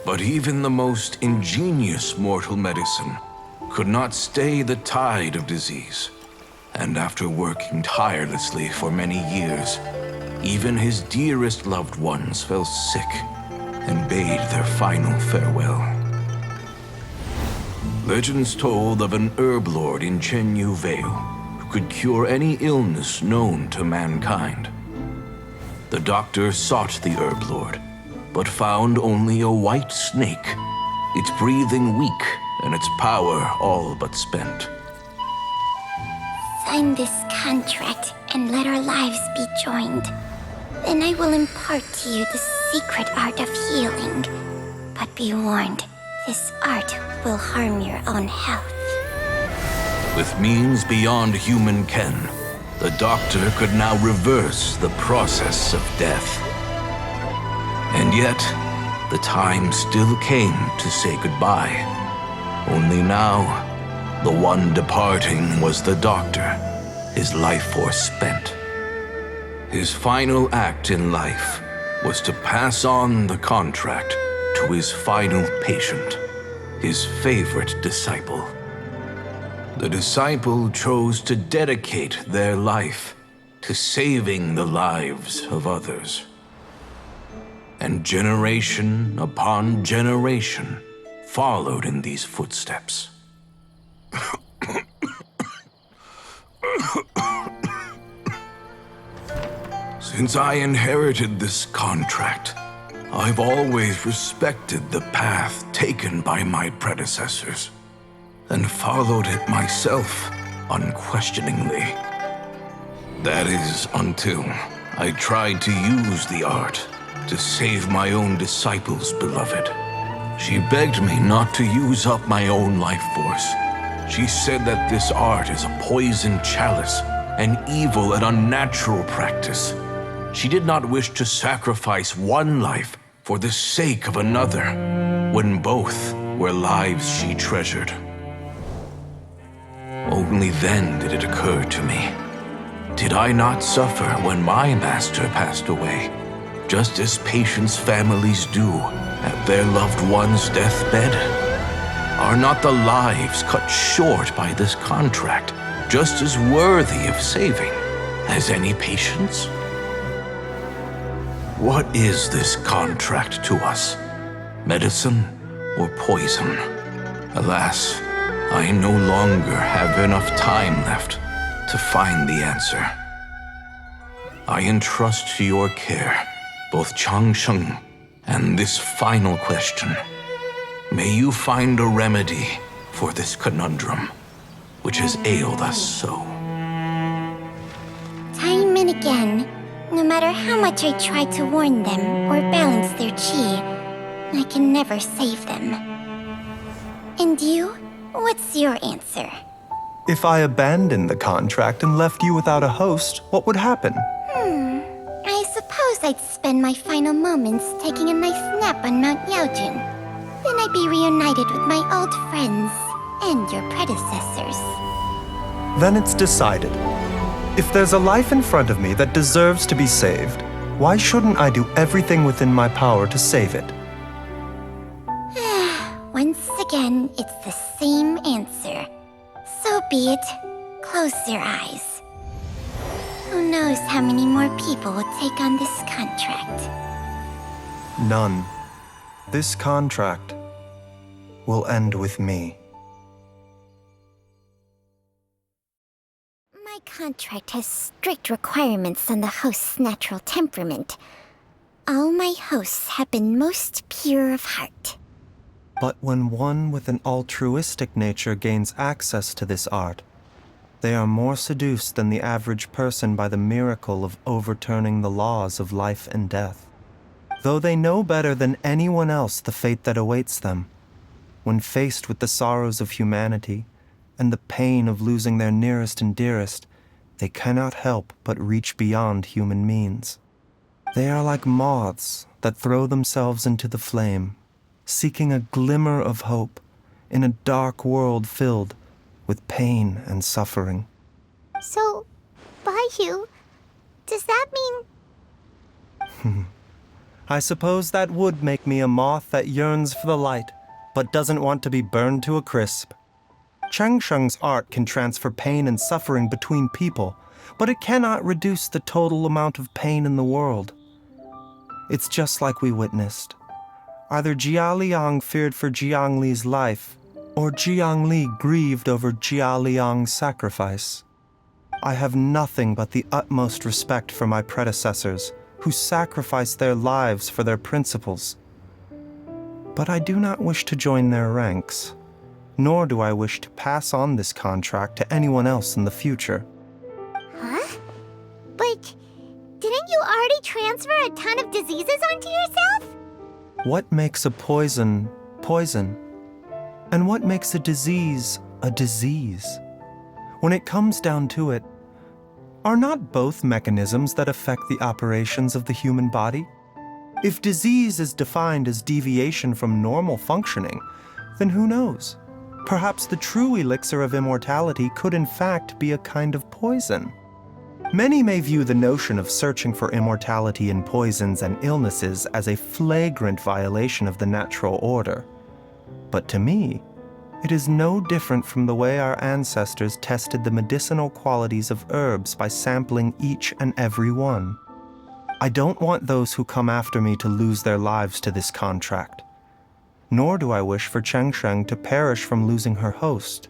But even the most ingenious mortal medicine could not stay the tide of disease. And after working tirelessly for many years, even his dearest loved ones fell sick and bade their final farewell. Legends told of an herb lord in Bedou who could cure any illness known to mankind. The doctor sought the herb lord, but found only a white snake, its breathing weak and its power all but spent. Sign this contract and let our lives be joined. Then I will impart to you the secret art of healing. But be warned, this art will harm your own health. With means beyond human ken, the doctor could now reverse the process of death. And yet, the time still came to say goodbye. Only now, the one departing was the doctor, his life force spent. His final act in life was to pass on the contract to his final patient, his favorite disciple. The disciple chose to dedicate their life to saving the lives of others. And generation upon generation followed in these footsteps. Since I inherited this contract, I've always respected the path taken by my predecessors and followed it myself unquestioningly. That is, until I tried to use the art to save my own disciple's beloved. She begged me not to use up my own life force. She said that this art is a poisoned chalice, an evil and unnatural practice. She did not wish to sacrifice one life for the sake of another, when both were lives she treasured. Only then did it occur to me, did I not suffer when my master passed away, just as patients' families do at their loved one's deathbed? Are not the lives cut short by this contract just as worthy of saving as any patients? What is this contract to us? Medicine or poison? Alas, I no longer have enough time left to find the answer. I entrust to your care both Changsheng and this final question. May you find a remedy for this conundrum, which has ailed us so. Time and again, no matter how much I try to warn them or balance their chi, I can never save them. And you? What's your answer? If I abandoned the contract and left you without a host, what would happen? I suppose I'd spend my final moments taking a nice nap on Mount Yaojin. Then I'd be reunited with my old friends and your predecessors. Then it's decided. If there's a life in front of me that deserves to be saved, why shouldn't I do everything within my power to save it? Once again, it's the same answer. So be it. Close your eyes. Who knows how many more people will take on this contract? None. This contract will end with me. My contract has strict requirements on the host's natural temperament. All my hosts have been most pure of heart. But when one with an altruistic nature gains access to this art, they are more seduced than the average person by the miracle of overturning the laws of life and death. Though they know better than anyone else the fate that awaits them, when faced with the sorrows of humanity and the pain of losing their nearest and dearest, they cannot help but reach beyond human means. They are like moths that throw themselves into the flame, seeking a glimmer of hope in a dark world filled with pain and suffering. So, Bayou, does that mean... I suppose that would make me a moth that yearns for the light, but doesn't want to be burned to a crisp. Chang Sheng's art can transfer pain and suffering between people, but it cannot reduce the total amount of pain in the world. It's just like we witnessed. Either Jia Liang feared for Jiang Li's life, or Jiang Li grieved over Jia Liang's sacrifice. I have nothing but the utmost respect for my predecessors, who sacrificed their lives for their principles. But I do not wish to join their ranks, nor do I wish to pass on this contract to anyone else in the future. Huh? But didn't you already transfer a ton of diseases onto yourself? What makes a poison, poison? And what makes a disease, a disease? When it comes down to it, are not both mechanisms that affect the operations of the human body? If disease is defined as deviation from normal functioning, then who knows? Perhaps the true elixir of immortality could in fact be a kind of poison. Many may view the notion of searching for immortality in poisons and illnesses as a flagrant violation of the natural order. But to me, it is no different from the way our ancestors tested the medicinal qualities of herbs by sampling each and every one. I don't want those who come after me to lose their lives to this contract. Nor do I wish for Cheng Sheng to perish from losing her host.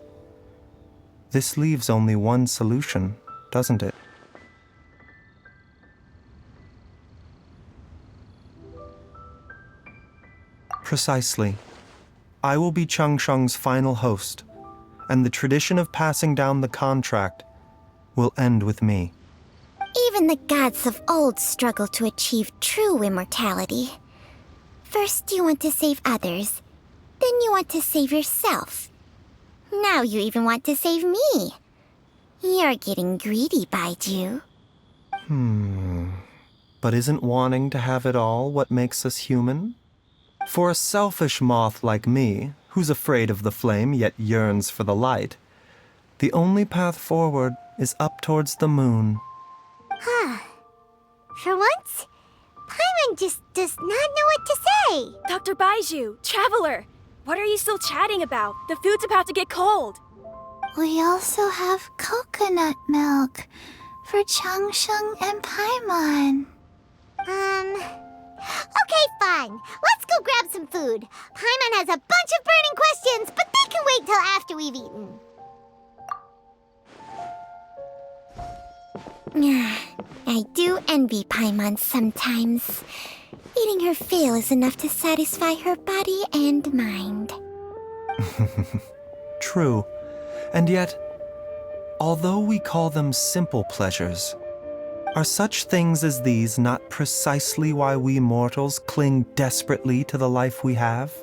This leaves only one solution, doesn't it? Precisely. I will be Cheng Sheng's final host, and the tradition of passing down the contract will end with me. Even the gods of old struggle to achieve true immortality. First you want to save others, then you want to save yourself. Now you even want to save me. You're getting greedy, Baiju. But isn't wanting to have it all what makes us human? For a selfish moth like me, who's afraid of the flame yet yearns for the light, the only path forward is up towards the moon. For once, Paimon just does not know what to say. Dr. Baiju, Traveler, what are you still chatting about? The food's about to get cold. We also have coconut milk for Changsheng and Paimon. Okay, fine. Let's go grab some food. Paimon has a bunch of burning questions, but they can wait till after we've eaten. I do envy Paimon sometimes. Eating her fill is enough to satisfy her body and mind. True. And yet, although we call them simple pleasures, are such things as these not precisely why we mortals cling desperately to the life we have?